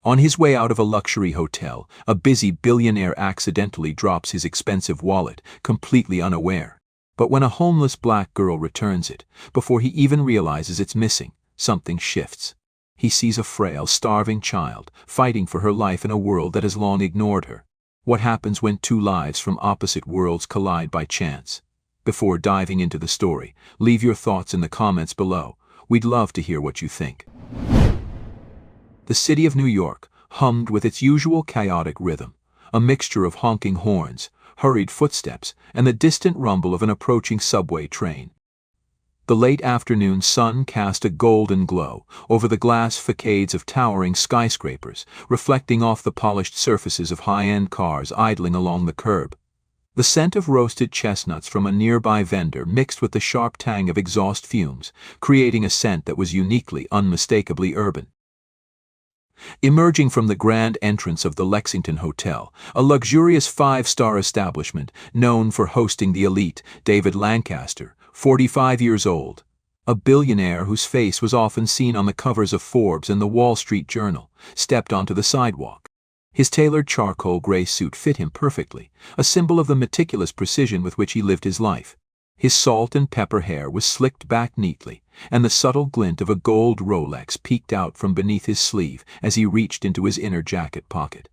On his way out of a luxury hotel, a busy billionaire accidentally drops his expensive wallet, completely unaware. But when a homeless black girl returns it, before he even realizes it's missing, something shifts. He sees a frail, starving child, fighting for her life in a world that has long ignored her. What happens when two lives from opposite worlds collide by chance? Before diving into the story, leave your thoughts in the comments below. We'd love to hear what you think. The city of New York hummed with its usual chaotic rhythm, a mixture of honking horns, hurried footsteps, and the distant rumble of an approaching subway train. The late afternoon sun cast a golden glow over the glass facades of towering skyscrapers, reflecting off the polished surfaces of high-end cars idling along the curb. The scent of roasted chestnuts from a nearby vendor mixed with the sharp tang of exhaust fumes, creating a scent that was uniquely, unmistakably urban. Emerging from the grand entrance of the Lexington Hotel, a luxurious five-star establishment known for hosting the elite, David Lancaster, 45 years old, a billionaire whose face was often seen on the covers of Forbes and the Wall Street Journal, stepped onto the sidewalk. His tailored charcoal gray suit fit him perfectly, a symbol of the meticulous precision with which he lived his life. His salt and pepper hair was slicked back neatly, and the subtle glint of a gold Rolex peeked out from beneath his sleeve as he reached into his inner jacket pocket.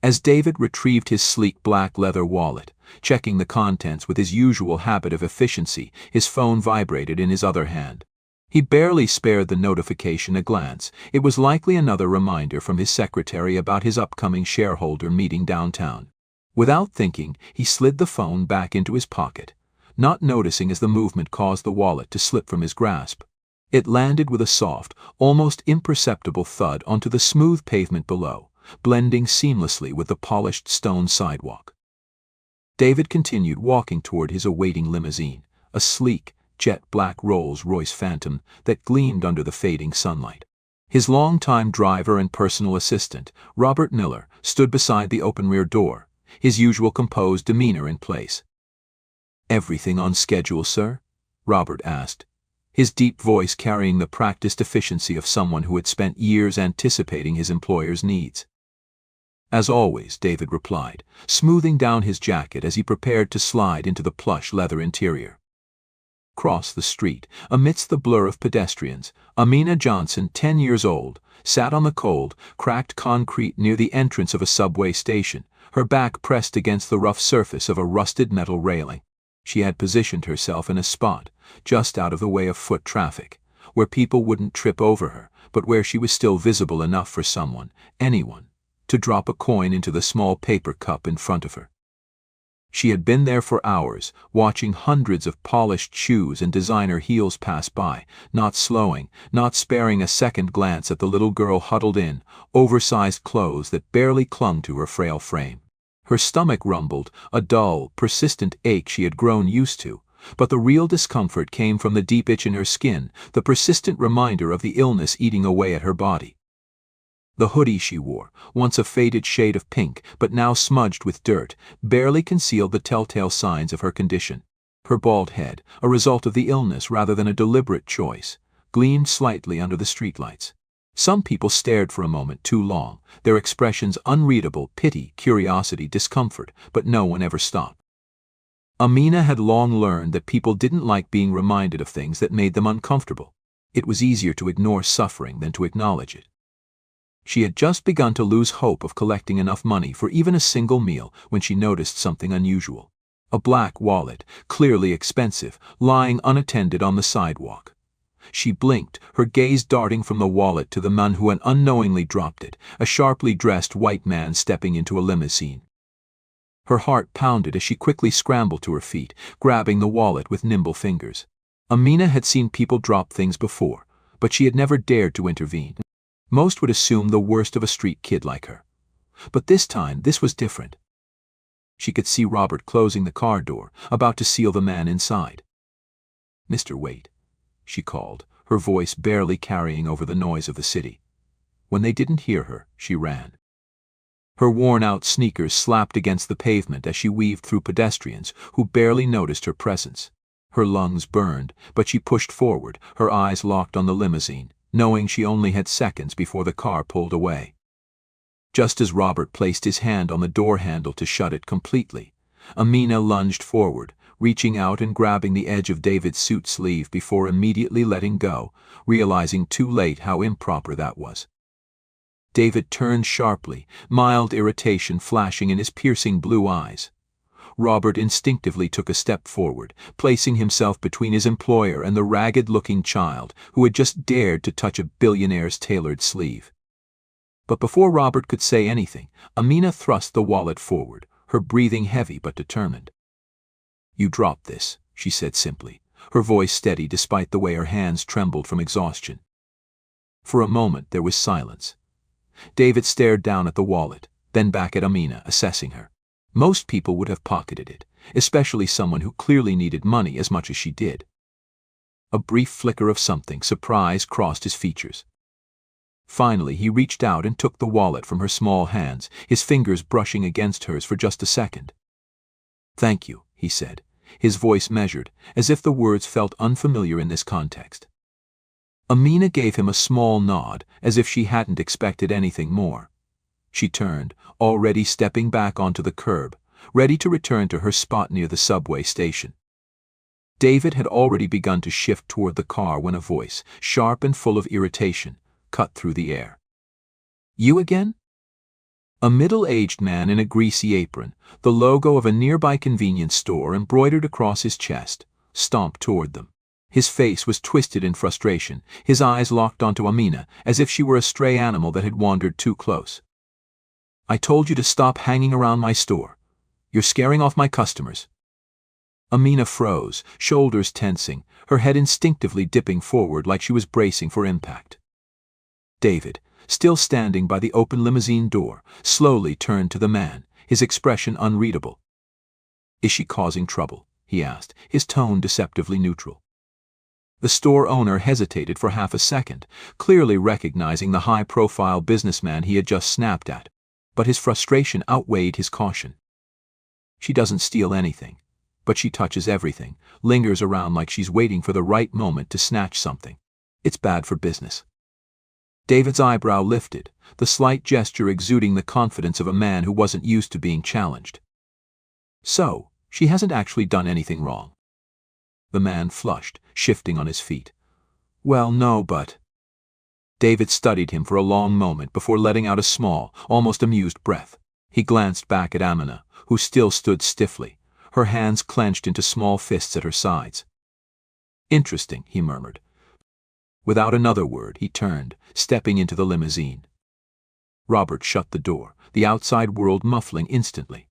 As David retrieved his sleek black leather wallet, checking the contents with his usual habit of efficiency, his phone vibrated in his other hand. He barely spared the notification a glance. It was likely another reminder from his secretary about his upcoming shareholder meeting downtown. Without thinking, he slid the phone back into his pocket, not noticing as the movement caused the wallet to slip from his grasp. It landed with a soft, almost imperceptible thud onto the smooth pavement below, blending seamlessly with the polished stone sidewalk. David continued walking toward his awaiting limousine, a sleek, jet-black Rolls-Royce Phantom that gleamed under the fading sunlight. His longtime driver and personal assistant, Robert Miller, stood beside the open rear door, his usual composed demeanor in place. "Everything on schedule, sir?" Robert asked, his deep voice carrying the practiced efficiency of someone who had spent years anticipating his employer's needs. "As always," David replied, smoothing down his jacket as he prepared to slide into the plush leather interior. Across the street, amidst the blur of pedestrians, Amina Johnson, 10 years old, sat on the cold, cracked concrete near the entrance of a subway station, her back pressed against the rough surface of a rusted metal railing. She had positioned herself in a spot, just out of the way of foot traffic, where people wouldn't trip over her, but where she was still visible enough for someone, anyone, to drop a coin into the small paper cup in front of her. She had been there for hours, watching hundreds of polished shoes and designer heels pass by, not slowing, not sparing a second glance at the little girl huddled in oversized clothes that barely clung to her frail frame. Her stomach rumbled, a dull, persistent ache she had grown used to, but the real discomfort came from the deep itch in her skin, the persistent reminder of the illness eating away at her body. The hoodie she wore, once a faded shade of pink but now smudged with dirt, barely concealed the telltale signs of her condition. Her bald head, a result of the illness rather than a deliberate choice, gleamed slightly under the streetlights. Some people stared for a moment too long, their expressions unreadable: pity, curiosity, discomfort, but no one ever stopped. Amina had long learned that people didn't like being reminded of things that made them uncomfortable. It was easier to ignore suffering than to acknowledge it. She had just begun to lose hope of collecting enough money for even a single meal when she noticed something unusual. A black wallet, clearly expensive, lying unattended on the sidewalk. She blinked, her gaze darting from the wallet to the man who had unknowingly dropped it, a sharply dressed white man stepping into a limousine. Her heart pounded as she quickly scrambled to her feet, grabbing the wallet with nimble fingers. Amina had seen people drop things before, but she had never dared to intervene. Most would assume the worst of a street kid like her. But this time, this was different. She could see Robert closing the car door, about to seal the man inside. "Mr. Wait," she called, her voice barely carrying over the noise of the city. When they didn't hear her, she ran. Her worn-out sneakers slapped against the pavement as she weaved through pedestrians who barely noticed her presence. Her lungs burned, but she pushed forward, her eyes locked on the limousine, knowing she only had seconds before the car pulled away. Just as Robert placed his hand on the door handle to shut it completely, Amina lunged forward, reaching out and grabbing the edge of David's suit sleeve before immediately letting go, realizing too late how improper that was. David turned sharply, mild irritation flashing in his piercing blue eyes. Robert instinctively took a step forward, placing himself between his employer and the ragged-looking child who had just dared to touch a billionaire's tailored sleeve. But before Robert could say anything, Amina thrust the wallet forward, her breathing heavy but determined. "You drop this," she said simply, her voice steady despite the way her hands trembled from exhaustion. For a moment there was silence. David stared down at the wallet, then back at Amina, assessing her. Most people would have pocketed it, especially someone who clearly needed money as much as she did. A brief flicker of something, surprise, crossed his features. Finally, he reached out and took the wallet from her small hands, his fingers brushing against hers for just a second. "Thank you," he said, his voice measured, as if the words felt unfamiliar in this context. Amina gave him a small nod, as if she hadn't expected anything more. She turned, already stepping back onto the curb, ready to return to her spot near the subway station. David had already begun to shift toward the car when a voice, sharp and full of irritation, cut through the air. "You again?" A middle-aged man in a greasy apron, the logo of a nearby convenience store embroidered across his chest, stomped toward them. His face was twisted in frustration, his eyes locked onto Amina as if she were a stray animal that had wandered too close. "I told you to stop hanging around my store. You're scaring off my customers." Amina froze, shoulders tensing, her head instinctively dipping forward like she was bracing for impact. David, still standing by the open limousine door, slowly turned to the man, his expression unreadable. "Is she causing trouble?" he asked, his tone deceptively neutral. The store owner hesitated for half a second, clearly recognizing the high-profile businessman he had just snapped at, but his frustration outweighed his caution. "She doesn't steal anything, but she touches everything, lingers around like she's waiting for the right moment to snatch something. It's bad for business." David's eyebrow lifted, the slight gesture exuding the confidence of a man who wasn't used to being challenged. "So, she hasn't actually done anything wrong?" The man flushed, shifting on his feet. "Well, no, but—" David studied him for a long moment before letting out a small, almost amused breath. He glanced back at Amina, who still stood stiffly, her hands clenched into small fists at her sides. "Interesting," he murmured. Without another word, he turned, stepping into the limousine. Robert shut the door, the outside world muffling instantly.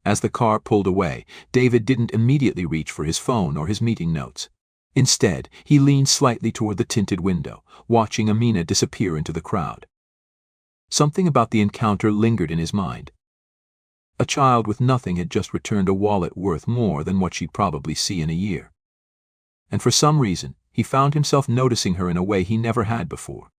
As the car pulled away, David didn't immediately reach for his phone or his meeting notes. Instead, he leaned slightly toward the tinted window, watching Amina disappear into the crowd. Something about the encounter lingered in his mind. A child with nothing had just returned a wallet worth more than what she'd probably see in a year. And for some reason, he found himself noticing her in a way he never had before.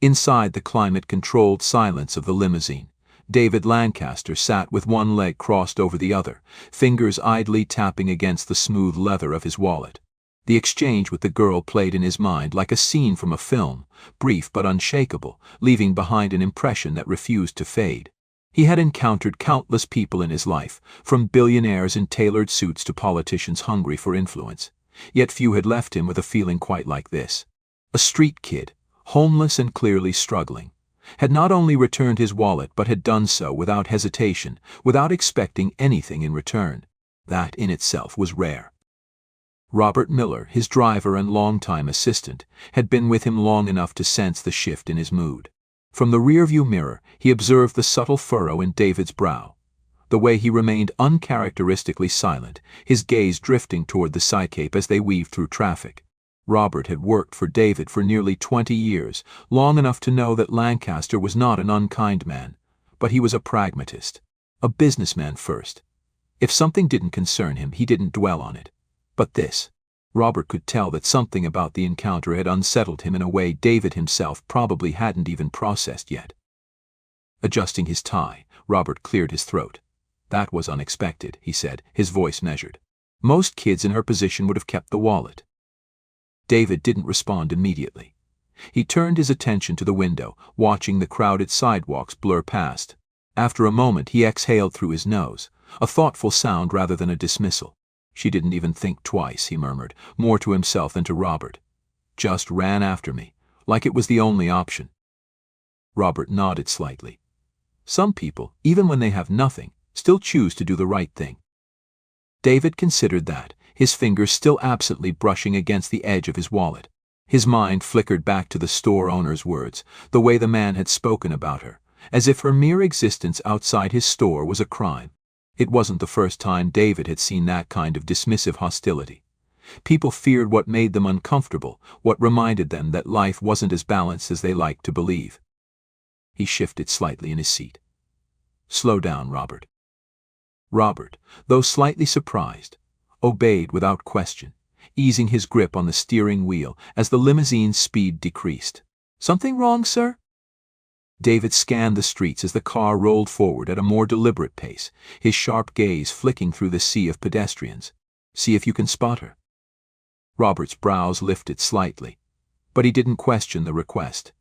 Inside the climate-controlled silence of the limousine, David Lancaster sat with one leg crossed over the other, fingers idly tapping against the smooth leather of his wallet. The exchange with the girl played in his mind like a scene from a film, brief but unshakable, leaving behind an impression that refused to fade. He had encountered countless people in his life, from billionaires in tailored suits to politicians hungry for influence. Yet few had left him with a feeling quite like this. A street kid, homeless and clearly struggling, had not only returned his wallet but had done so without hesitation, without expecting anything in return. That in itself was rare. Robert Miller, his driver and longtime assistant, had been with him long enough to sense the shift in his mood. From the rearview mirror, he observed the subtle furrow in David's brow, the way he remained uncharacteristically silent, his gaze drifting toward the psychape as they weaved through traffic. Robert had worked for David for nearly 20 years, long enough to know that Lancaster was not an unkind man, but he was a pragmatist, a businessman first. If something didn't concern him, he didn't dwell on it. But this, Robert could tell that something about the encounter had unsettled him in a way David himself probably hadn't even processed yet. Adjusting his tie, Robert cleared his throat. "That was unexpected," he said, his voice measured. "Most kids in her position would have kept the wallet." David didn't respond immediately. He turned his attention to the window, watching the crowded sidewalks blur past. After a moment, he exhaled through his nose, a thoughtful sound rather than a dismissal. "She didn't even think twice," he murmured, more to himself than to Robert. "Just ran after me, like it was the only option." Robert nodded slightly. Some people, even when they have nothing, still choose to do the right thing. David considered that, his fingers still absently brushing against the edge of his wallet. His mind flickered back to the store owner's words, the way the man had spoken about her, as if her mere existence outside his store was a crime. It wasn't the first time David had seen that kind of dismissive hostility. People feared what made them uncomfortable, what reminded them that life wasn't as balanced as they liked to believe. He shifted slightly in his seat. "Slow down, Robert." Robert, though slightly surprised, obeyed without question, easing his grip on the steering wheel as the limousine's speed decreased. "Something wrong, sir?" David scanned the streets as the car rolled forward at a more deliberate pace, his sharp gaze flicking through the sea of pedestrians. "See if you can spot her." Robert's brows lifted slightly, but he didn't question the request.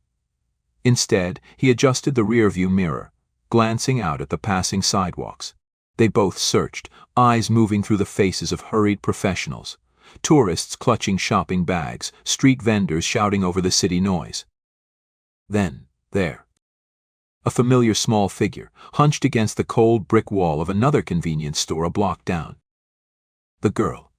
Instead, he adjusted the rearview mirror, glancing out at the passing sidewalks. They both searched, eyes moving through the faces of hurried professionals, tourists clutching shopping bags, street vendors shouting over the city noise. Then, there, a familiar small figure, hunched against the cold brick wall of another convenience store a block down. The girl.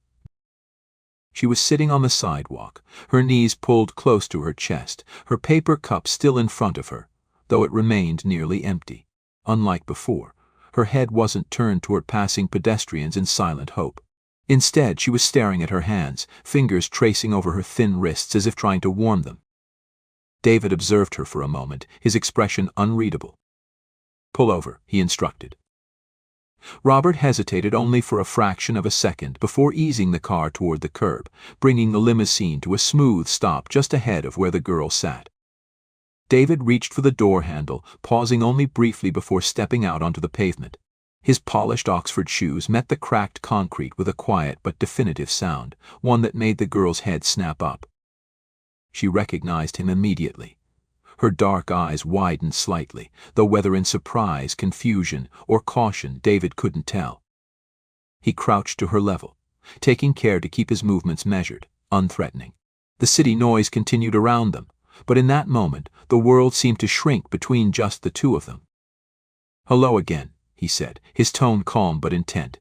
She was sitting on the sidewalk, her knees pulled close to her chest, her paper cup still in front of her, though it remained nearly empty. Unlike before, her head wasn't turned toward passing pedestrians in silent hope. Instead, she was staring at her hands, fingers tracing over her thin wrists as if trying to warm them. David observed her for a moment, his expression unreadable. "Pull over," he instructed. Robert hesitated only for a fraction of a second before easing the car toward the curb, bringing the limousine to a smooth stop just ahead of where the girl sat. David reached for the door handle, pausing only briefly before stepping out onto the pavement. His polished Oxford shoes met the cracked concrete with a quiet but definitive sound, one that made the girl's head snap up. She recognized him immediately. Her dark eyes widened slightly, though whether in surprise, confusion, or caution David couldn't tell. He crouched to her level, taking care to keep his movements measured, unthreatening. The city noise continued around them, but in that moment the world seemed to shrink between just the two of them. "Hello again," he said, his tone calm but intent.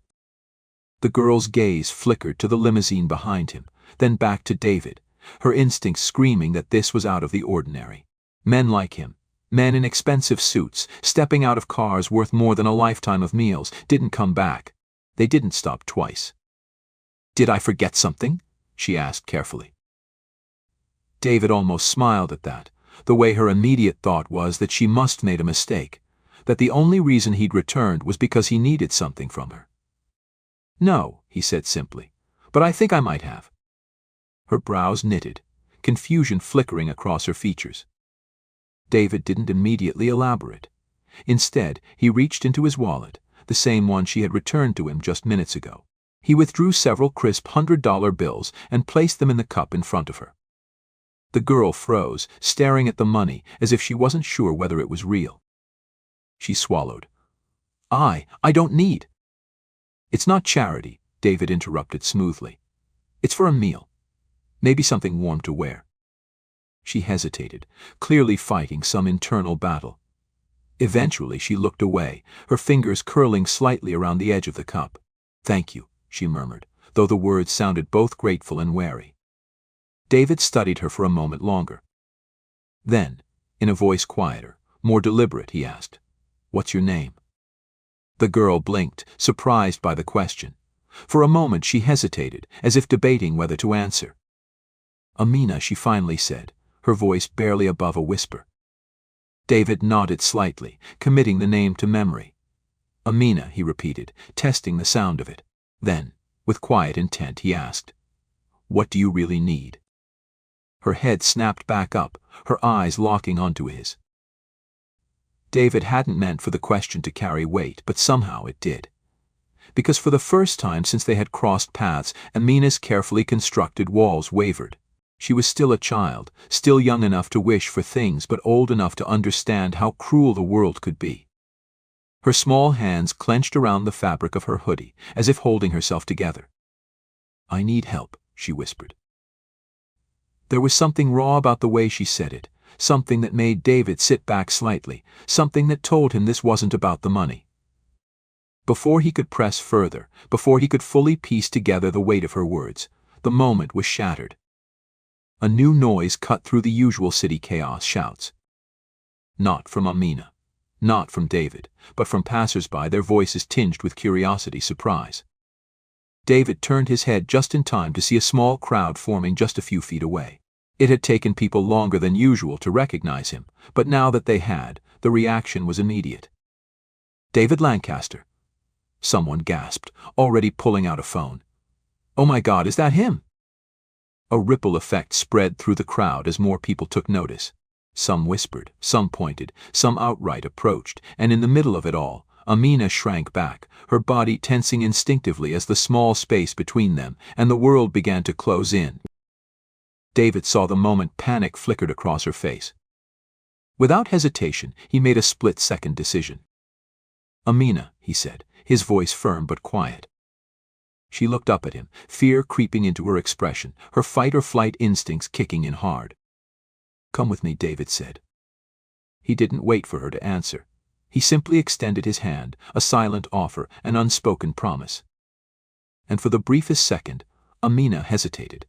The girl's gaze flickered to the limousine behind him, then back to David, her instincts screaming that this was out of the ordinary. Men like him, men in expensive suits, stepping out of cars worth more than a lifetime of meals, didn't come back. They didn't stop twice. "Did I forget something?" she asked carefully. David almost smiled at that, the way her immediate thought was that she must have made a mistake, that the only reason he'd returned was because he needed something from her. "No," he said simply, "but I think I might have." Her brows knitted, confusion flickering across her features. David didn't immediately elaborate. Instead, he reached into his wallet, the same one she had returned to him just minutes ago. He withdrew several crisp $100 bills and placed them in the cup in front of her. The girl froze, staring at the money as if she wasn't sure whether it was real. She swallowed. I don't need." "It's not charity," David interrupted smoothly. "It's for a meal. Maybe something warm to wear." She hesitated, clearly fighting some internal battle. Eventually she looked away, her fingers curling slightly around the edge of the cup. "Thank you," she murmured, though the words sounded both grateful and wary. David studied her for a moment longer. Then, in a voice quieter, more deliberate, he asked, "What's your name?" The girl blinked, surprised by the question. For a moment she hesitated, as if debating whether to answer. "Amina," she finally said, her voice barely above a whisper. David nodded slightly, committing the name to memory. "Amina," he repeated, testing the sound of it. Then, with quiet intent, he asked, "What do you really need?" Her head snapped back up, her eyes locking onto his. David hadn't meant for the question to carry weight, but somehow it did. Because for the first time since they had crossed paths, Amina's carefully constructed walls wavered. She was still a child, still young enough to wish for things but old enough to understand how cruel the world could be. Her small hands clenched around the fabric of her hoodie, as if holding herself together. "I need help," she whispered. There was something raw about the way she said it, something that made David sit back slightly, something that told him this wasn't about the money. Before he could press further, before he could fully piece together the weight of her words, the moment was shattered. A new noise cut through the usual city chaos shouts. Not from Amina, not from David, but from passers-by, their voices tinged with curiosity, surprise. David turned his head just in time to see a small crowd forming just a few feet away. It had taken people longer than usual to recognize him, but now that they had, the reaction was immediate. "David Lancaster," someone gasped, already pulling out a phone. "Oh my God, is that him?" A ripple effect spread through the crowd as more people took notice. Some whispered, some pointed, some outright approached, and in the middle of it all, Amina shrank back, her body tensing instinctively as the small space between them and the world began to close in. David saw the moment panic flickered across her face. Without hesitation, he made a split-second decision. "Amina," he said, his voice firm but quiet. She looked up at him, fear creeping into her expression, her fight-or-flight instincts kicking in hard. "Come with me," David said. He didn't wait for her to answer. He simply extended his hand, a silent offer, an unspoken promise. And for the briefest second, Amina hesitated.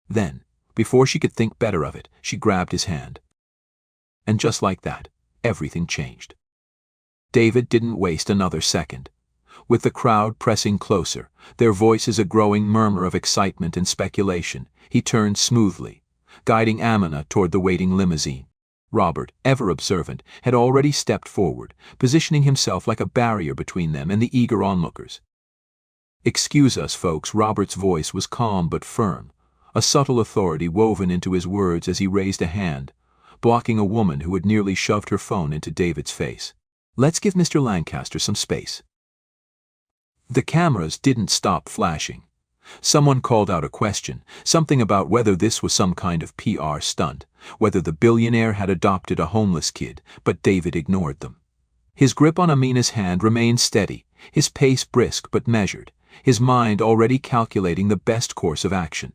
Then, before she could think better of it, she grabbed his hand. And just like that, everything changed. David didn't waste another second. With the crowd pressing closer, their voices a growing murmur of excitement and speculation, he turned smoothly, guiding Amina toward the waiting limousine. Robert, ever observant, had already stepped forward, positioning himself like a barrier between them and the eager onlookers. "Excuse us, folks," Robert's voice was calm but firm, a subtle authority woven into his words as he raised a hand, blocking a woman who had nearly shoved her phone into David's face. "Let's give Mr. Lancaster some space." The cameras didn't stop flashing. Someone called out a question, something about whether this was some kind of PR stunt, whether the billionaire had adopted a homeless kid, but David ignored them. His grip on Amina's hand remained steady, his pace brisk but measured, his mind already calculating the best course of action.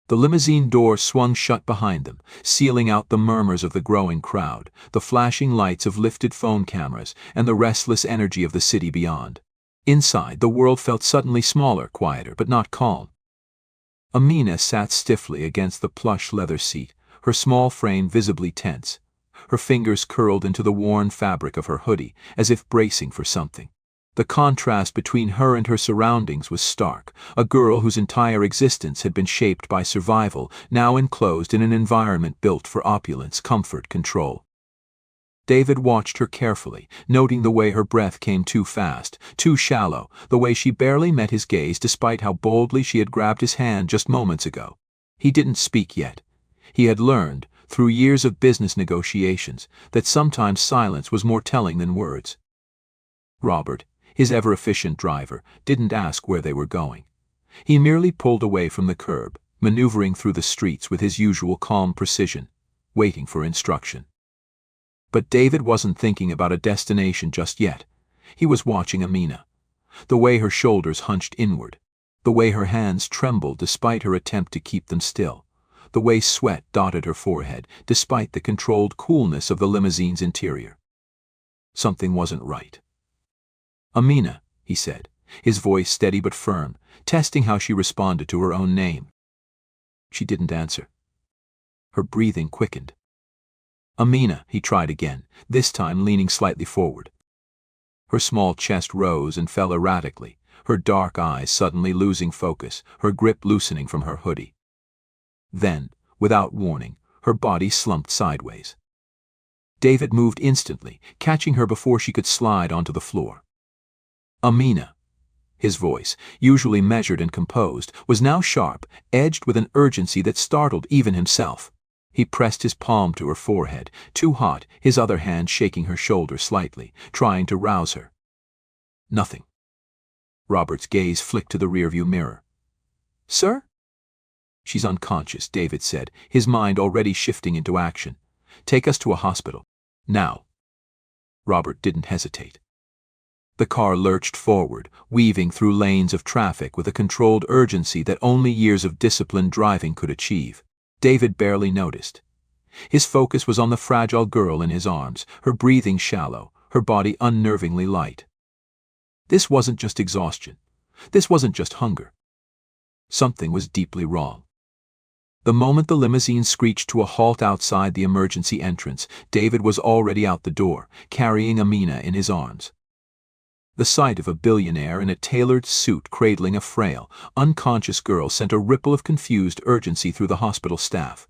The limousine door swung shut behind them, sealing out the murmurs of the growing crowd, the flashing lights of lifted phone cameras, and the restless energy of the city beyond. Inside, the world felt suddenly smaller, quieter, but not calm. Amina sat stiffly against the plush leather seat, her small frame visibly tense, her fingers curled into the worn fabric of her hoodie, as if bracing for something. The contrast between her and her surroundings was stark, a girl whose entire existence had been shaped by survival, now enclosed in an environment built for opulence, comfort, control. David watched her carefully, noting the way her breath came too fast, too shallow, the way she barely met his gaze despite how boldly she had grabbed his hand just moments ago. He didn't speak yet. He had learned, through years of business negotiations, that sometimes silence was more telling than words. Robert, his ever-efficient driver, didn't ask where they were going. He merely pulled away from the curb, maneuvering through the streets with his usual calm precision, waiting for instruction. But David wasn't thinking about a destination just yet. He was watching Amina. The way her shoulders hunched inward, the way her hands trembled despite her attempt to keep them still, the way sweat dotted her forehead despite the controlled coolness of the limousine's interior. Something wasn't right. "Amina," he said, his voice steady but firm, testing how she responded to her own name. She didn't answer. Her breathing quickened. "Amina," he tried again, this time leaning slightly forward. Her small chest rose and fell erratically, her dark eyes suddenly losing focus, her grip loosening from her hoodie. Then, without warning, her body slumped sideways. David moved instantly, catching her before she could slide onto the floor. "Amina." His voice, usually measured and composed, was now sharp, edged with an urgency that startled even himself. He pressed his palm to her forehead, too hot, his other hand shaking her shoulder slightly, trying to rouse her. "Nothing." Robert's gaze flicked to the rearview mirror. "Sir?" She's unconscious, David said, his mind already shifting into action. Take us to a hospital. Now. Robert didn't hesitate. The car lurched forward, weaving through lanes of traffic with a controlled urgency that only years of disciplined driving could achieve. David barely noticed. His focus was on the fragile girl in his arms, her breathing shallow, her body unnervingly light. This wasn't just exhaustion. This wasn't just hunger. Something was deeply wrong. The moment the limousine screeched to a halt outside the emergency entrance, David was already out the door, carrying Amina in his arms. The sight of a billionaire in a tailored suit cradling a frail, unconscious girl sent a ripple of confused urgency through the hospital staff.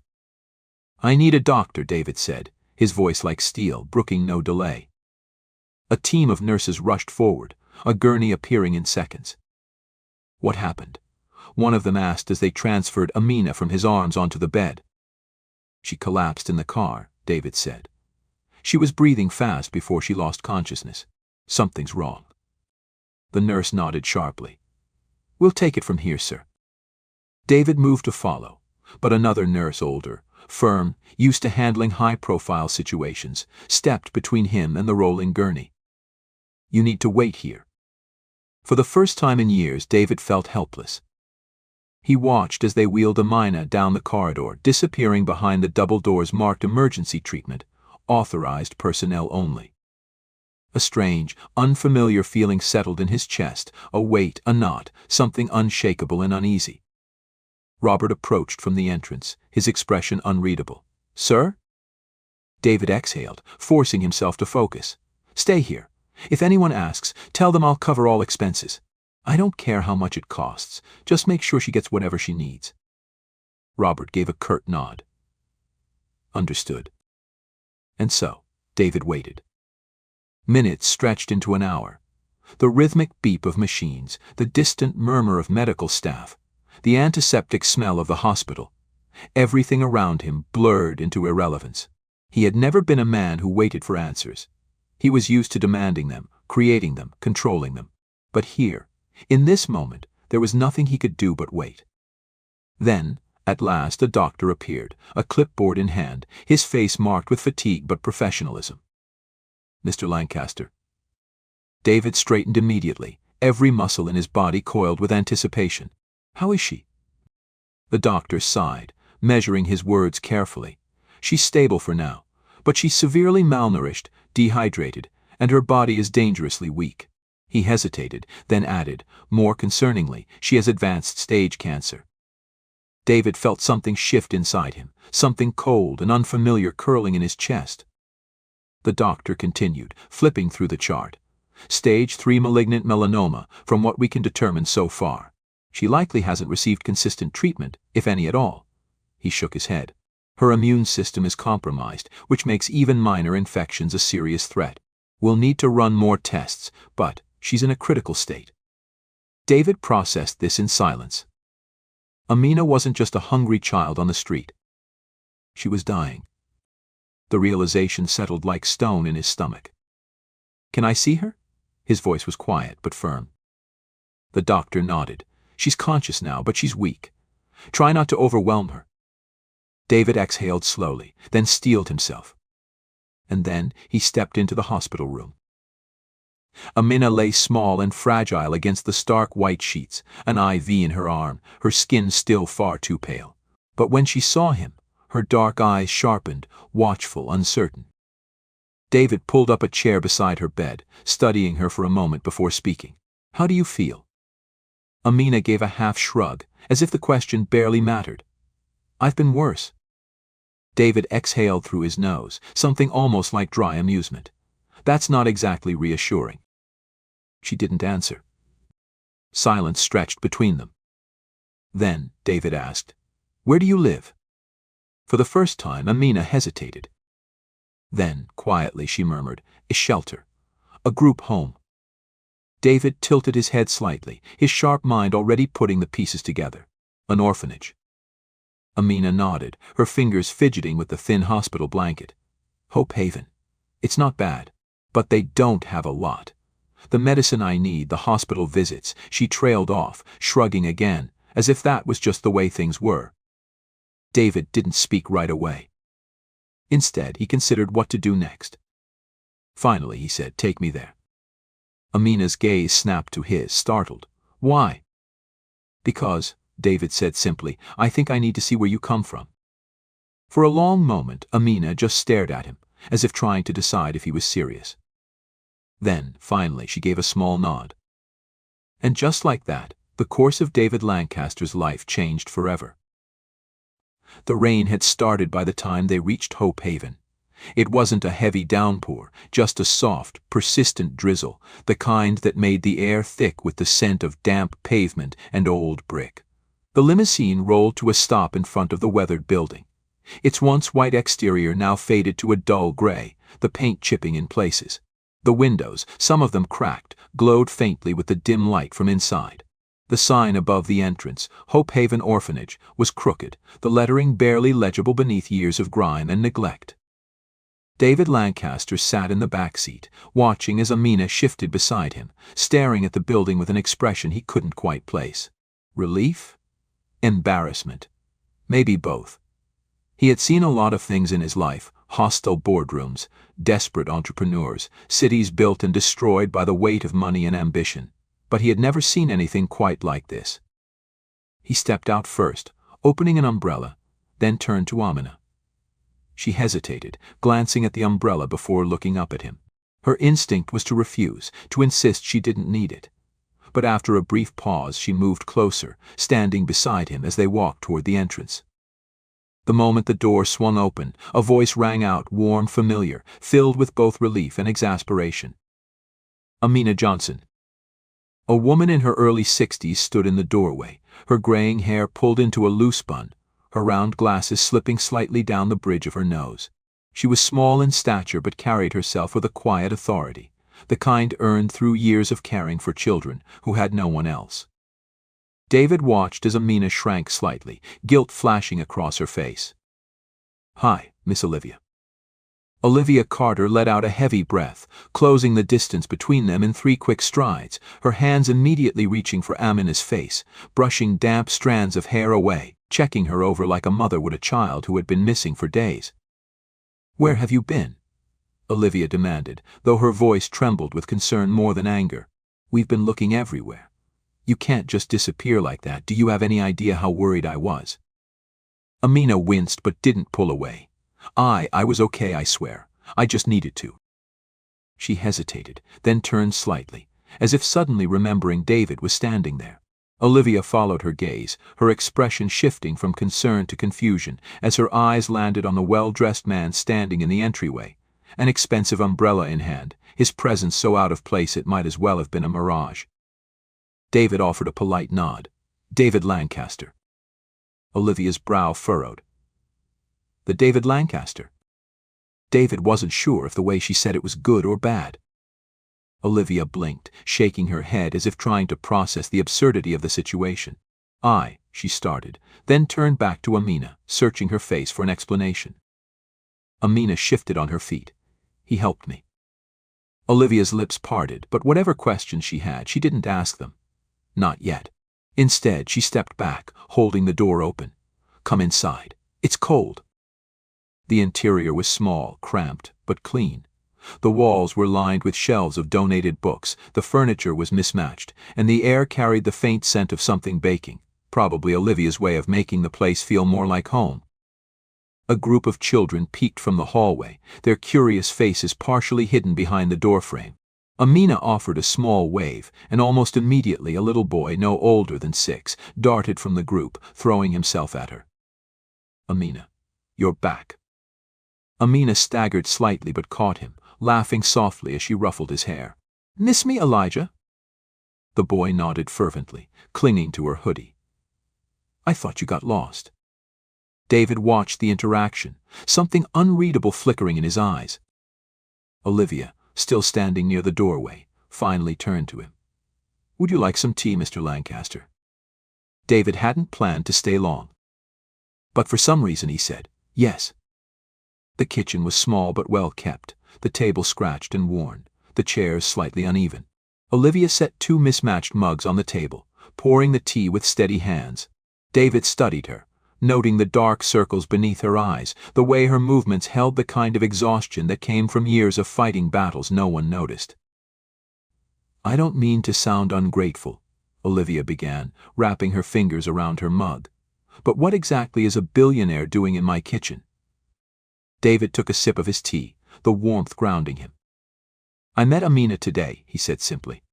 "I need a doctor," David said, his voice like steel, brooking no delay. A team of nurses rushed forward, a gurney appearing in seconds. "What happened?" one of them asked as they transferred Amina from his arms onto the bed. "She collapsed in the car," David said. "She was breathing fast before she lost consciousness. Something's wrong." The nurse nodded sharply. "We'll take it from here, sir." David moved to follow, but another nurse, older, firm, used to handling high-profile situations, stepped between him and the rolling gurney. "You need to wait here." For the first time in years, David felt helpless. He watched as they wheeled Amina down the corridor, disappearing behind the double doors marked emergency treatment, authorized personnel only. A strange, unfamiliar feeling settled in his chest, a weight, a knot, something unshakable and uneasy. Robert approached from the entrance, his expression unreadable. "Sir?" David exhaled, forcing himself to focus. "Stay here. If anyone asks, tell them I'll cover all expenses. I don't care how much it costs. Just make sure she gets whatever she needs." Robert gave a curt nod. "Understood." And so, David waited. Minutes stretched into an hour. The rhythmic beep of machines, the distant murmur of medical staff, the antiseptic smell of the hospital, everything around him blurred into irrelevance. He had never been a man who waited for answers. He was used to demanding them, creating them, controlling them. But here, in this moment, there was nothing he could do but wait. Then, at last, a doctor appeared, a clipboard in hand, his face marked with fatigue but professionalism. "Mr. Lancaster." David straightened immediately, every muscle in his body coiled with anticipation. "How is she?" The doctor sighed, measuring his words carefully. "She's stable for now, but she's severely malnourished, dehydrated, and her body is dangerously weak." He hesitated, then added, more concerningly, "She has advanced stage cancer." David felt something shift inside him, something cold and unfamiliar curling in his chest. The doctor continued, flipping through the chart. "Stage 3 malignant melanoma, from what we can determine so far. She likely hasn't received consistent treatment, if any at all." He shook his head. "Her immune system is compromised, which makes even minor infections a serious threat. We'll need to run more tests, but she's in a critical state." David processed this in silence. Amina wasn't just a hungry child on the street. She was dying. The realization settled like stone in his stomach. "Can I see her?" His voice was quiet but firm. The doctor nodded. "She's conscious now, but she's weak. Try not to overwhelm her." David exhaled slowly, then steeled himself. And then he stepped into the hospital room. Amina lay small and fragile against the stark white sheets, an IV in her arm, her skin still far too pale. But when she saw him, her dark eyes sharpened, watchful, uncertain. David pulled up a chair beside her bed, studying her for a moment before speaking. "How do you feel?" Amina gave a half shrug, as if the question barely mattered. "I've been worse." David exhaled through his nose, something almost like dry amusement. "That's not exactly reassuring." She didn't answer. Silence stretched between them. Then David asked, "Where do you live?" For the first time, Amina hesitated. Then, quietly, she murmured, "A shelter. A group home." David tilted his head slightly, his sharp mind already putting the pieces together. "An orphanage." Amina nodded, her fingers fidgeting with the thin hospital blanket. "Hope Haven. It's not bad, but they don't have a lot. The medicine I need, the hospital visits." She trailed off, shrugging again, as if that was just the way things were. David didn't speak right away. Instead, he considered what to do next. Finally, he said, "Take me there." Amina's gaze snapped to his, startled. "Why?" "Because," David said simply, "I think I need to see where you come from." For a long moment, Amina just stared at him, as if trying to decide if he was serious. Then, finally, she gave a small nod. And just like that, the course of David Lancaster's life changed forever. The rain had started by the time they reached Hope Haven. It wasn't a heavy downpour, just a soft, persistent drizzle, the kind that made the air thick with the scent of damp pavement and old brick. The limousine rolled to a stop in front of the weathered building. Its once white exterior now faded to a dull gray, the paint chipping in places. The windows, some of them cracked, glowed faintly with the dim light from inside. The sign above the entrance, Hope Haven Orphanage, was crooked, the lettering barely legible beneath years of grime and neglect. David Lancaster sat in the back seat, watching as Amina shifted beside him, staring at the building with an expression he couldn't quite place. Relief? Embarrassment? Maybe both. He had seen a lot of things in his life: hostile boardrooms, desperate entrepreneurs, cities built and destroyed by the weight of money and ambition. But he had never seen anything quite like this. He stepped out first, opening an umbrella, then turned to Amina. She hesitated, glancing at the umbrella before looking up at him. Her instinct was to refuse, to insist she didn't need it. But after a brief pause, she moved closer, standing beside him as they walked toward the entrance. The moment the door swung open, a voice rang out, warm, familiar, filled with both relief and exasperation. "Amina Johnson." A woman in her early 60s stood in the doorway, her graying hair pulled into a loose bun, her round glasses slipping slightly down the bridge of her nose. She was small in stature but carried herself with a quiet authority, the kind earned through years of caring for children who had no one else. David watched as Amina shrank slightly, guilt flashing across her face. "Hi, Miss Olivia." Olivia Carter let out a heavy breath, closing the distance between them in 3 quick strides, her hands immediately reaching for Amina's face, brushing damp strands of hair away, checking her over like a mother would a child who had been missing for days. "Where have you been?" Olivia demanded, though her voice trembled with concern more than anger. "We've been looking everywhere. You can't just disappear like that. Do you have any idea how worried I was?" Amina winced but didn't pull away. I was okay, I swear. I just needed to." She hesitated, then turned slightly, as if suddenly remembering David was standing there. Olivia followed her gaze, her expression shifting from concern to confusion as her eyes landed on the well-dressed man standing in the entryway, an expensive umbrella in hand, his presence so out of place it might as well have been a mirage. David offered a polite nod. "David Lancaster." Olivia's brow furrowed. The David Lancaster? David wasn't sure if the way she said it was good or bad. Olivia blinked, shaking her head as if trying to process the absurdity of the situation. She started, then turned back to Amina, searching her face for an explanation. Amina shifted on her feet. "He helped me." Olivia's lips parted, but whatever questions she had, she didn't ask them. Not yet. Instead, she stepped back, holding the door open. "Come inside. It's cold." The interior was small, cramped, but clean. The walls were lined with shelves of donated books, the furniture was mismatched, and the air carried the faint scent of something baking, probably Olivia's way of making the place feel more like home. A group of children peeked from the hallway, their curious faces partially hidden behind the doorframe. Amina offered a small wave, and almost immediately a little boy no older than 6 darted from the group, throwing himself at her. "Amina, you're back." Amina staggered slightly but caught him, laughing softly as she ruffled his hair. "Miss me, Elijah?" The boy nodded fervently, clinging to her hoodie. "I thought you got lost." David watched the interaction, something unreadable flickering in his eyes. Olivia, still standing near the doorway, finally turned to him. "Would you like some tea, Mr. Lancaster?" David hadn't planned to stay long. But for some reason he said, "Yes." The kitchen was small but well kept, the table scratched and worn, the chairs slightly uneven. Olivia set 2 mismatched mugs on the table, pouring the tea with steady hands. David studied her, noting the dark circles beneath her eyes, the way her movements held the kind of exhaustion that came from years of fighting battles no one noticed. "I don't mean to sound ungrateful," Olivia began, wrapping her fingers around her mug. "But what exactly is a billionaire doing in my kitchen?" David took a sip of his tea, the warmth grounding him. "I met Amina today," he said simply.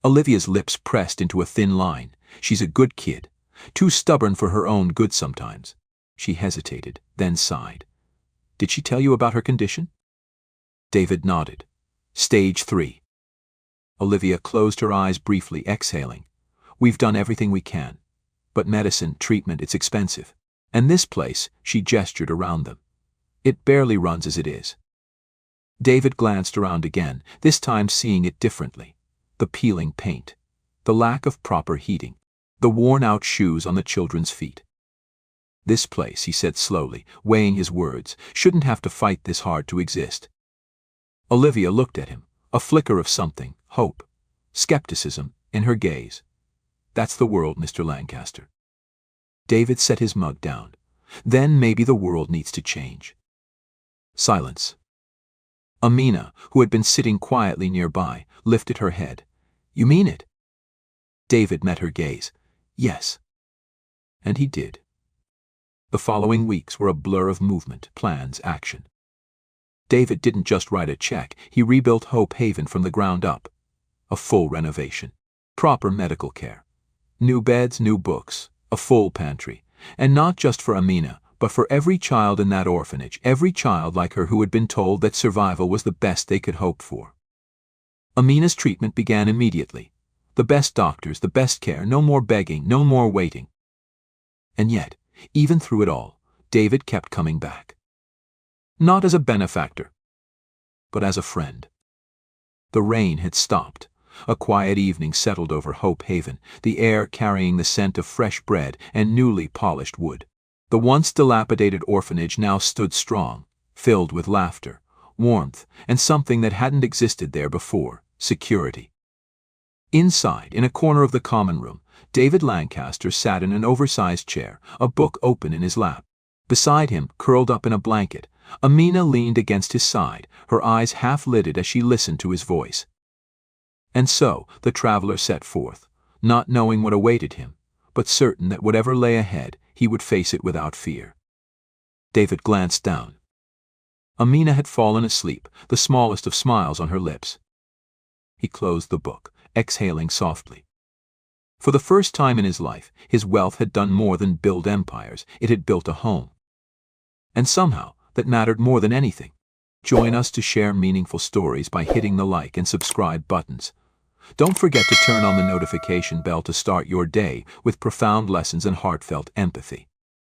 Olivia's lips pressed into a thin line. She's a good kid, too stubborn for her own good sometimes. She hesitated, then sighed. "Did she tell you about her condition?" David nodded. "Stage 3. Olivia closed her eyes briefly, exhaling. "We've done everything we can. But medicine, treatment, it's expensive. And this place," she gestured around them, "it barely runs as it is." David glanced around again, this time seeing it differently. The peeling paint, the lack of proper heating, the worn-out shoes on the children's feet. "This place," he said slowly, weighing his words, "shouldn't have to fight this hard to exist." Olivia looked at him, a flicker of something, hope, skepticism, in her gaze. "That's the world, Mr. Lancaster." David set his mug down. "Then maybe the world needs to change." Silence. Amina, who had been sitting quietly nearby, lifted her head. "You mean it?" David met her gaze. "Yes." And he did. The following weeks were a blur of movement, plans, action. David didn't just write a check, he rebuilt Hope Haven from the ground up. A full renovation, proper medical care, new beds, new books, a full pantry, and not just for Amina, but for every child in that orphanage, every child like her who had been told that survival was the best they could hope for. Amina's treatment began immediately. The best doctors, the best care, no more begging, no more waiting. And yet, even through it all, David kept coming back. Not as a benefactor, but as a friend. The rain had stopped. A quiet evening settled over Hope Haven, the air carrying the scent of fresh bread and newly polished wood. The once dilapidated orphanage now stood strong, filled with laughter, warmth, and something that hadn't existed there before, security. Inside, in a corner of the common room, David Lancaster sat in an oversized chair, a book open in his lap. Beside him, curled up in a blanket, Amina leaned against his side, her eyes half-lidded as she listened to his voice. And so, the traveler set forth, not knowing what awaited him, but certain that whatever lay ahead, he would face it without fear. David glanced down. Amina had fallen asleep, the smallest of smiles on her lips. He closed the book, exhaling softly. For the first time in his life, his wealth had done more than build empires, it had built a home. And somehow, that mattered more than anything. Join us to share meaningful stories by hitting the like and subscribe buttons. Don't forget to turn on the notification bell to start your day with profound lessons and heartfelt empathy.